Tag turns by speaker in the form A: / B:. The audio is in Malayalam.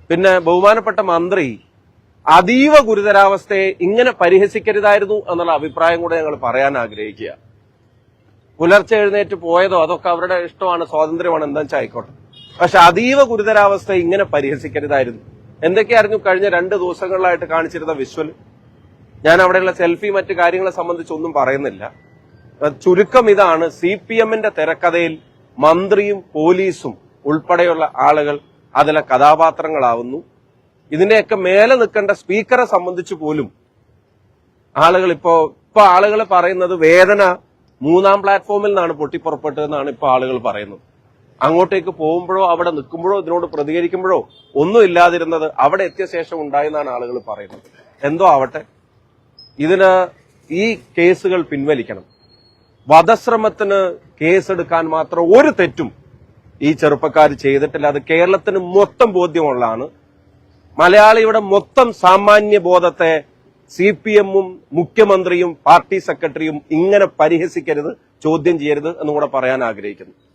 A: പിന്നെ ബഹുമാനപ്പെട്ട മന്ത്രി അതീവ ഗുരുതരാവസ്ഥയെ ഇങ്ങനെ പരിഹസിക്കരുതായിരുന്നു എന്നുള്ള അഭിപ്രായം കൂടെ ഞങ്ങൾ പറയാൻ ആഗ്രഹിക്കുക. പുലർച്ചെ എഴുന്നേറ്റ് പോയതോ അതൊക്കെ അവരുടെ ഇഷ്ടമാണ്, സ്വാതന്ത്ര്യമാണ്, എന്താ വെച്ചാൽ ആയിക്കോട്ടെ. പക്ഷെ അതീവ ഗുരുതരാവസ്ഥ ഇങ്ങനെ പരിഹസിക്കരുതായിരുന്നു. എന്തൊക്കെയായിരുന്നു കഴിഞ്ഞ 2 ദിവസങ്ങളിലായിട്ട് കാണിച്ചിരുന്ന വിഷ്വൽ? ഞാൻ അവിടെയുള്ള സെൽഫി മറ്റു കാര്യങ്ങളെ സംബന്ധിച്ചൊന്നും പറയുന്നില്ല. ചുരുക്കം ഇതാണ്, CPM-ന്റെ തിരക്കഥയിൽ മന്ത്രിയും പോലീസും ഉൾപ്പെടെയുള്ള ആളുകൾ അതിലെ കഥാപാത്രങ്ങളാവുന്നു. ഇതിന്റെയൊക്കെ മേലെ നിൽക്കേണ്ട സ്പീക്കറെ സംബന്ധിച്ച് പോലും ആളുകൾ ഇപ്പൊ ആളുകൾ പറയുന്നത് വേദന 3-ാം പ്ലാറ്റ്ഫോമിൽ നിന്നാണ് പൊട്ടിപ്പുറപ്പെട്ടതെന്നാണ് ഇപ്പൊ ആളുകൾ പറയുന്നത്. അങ്ങോട്ടേക്ക് പോകുമ്പോഴോ അവിടെ നിൽക്കുമ്പോഴോ ഇതിനോട് പ്രതികരിക്കുമ്പോഴോ ഒന്നും ഇല്ലാതിരുന്നത് അവിടെ എത്തിയ ശേഷം ഉണ്ടായെന്നാണ് ആളുകൾ പറയുന്നത്. എന്തോ ആവട്ടെ, ഇതിന് ഈ കേസുകൾ പിൻവലിക്കണം. വധശ്രമത്തിന് കേസെടുക്കാൻ മാത്രം ഒരു തെറ്റും ഈ ചെറുപ്പക്കാർ ചെയ്തിട്ടില്ല. അത് കേരളത്തിന് മൊത്തം ബോധ്യമുള്ളതാണ്. മലയാളിയുടെ മൊത്തം സാമാന്യ ബോധത്തെ CPM-ഉം മുഖ്യമന്ത്രിയും പാർട്ടി സെക്രട്ടറിയും ഇങ്ങനെ പരിഹസിക്കരുത്, ചോദ്യം ചെയ്യരുത് എന്നുകൂടെ പറയാൻ ആഗ്രഹിക്കുന്നു.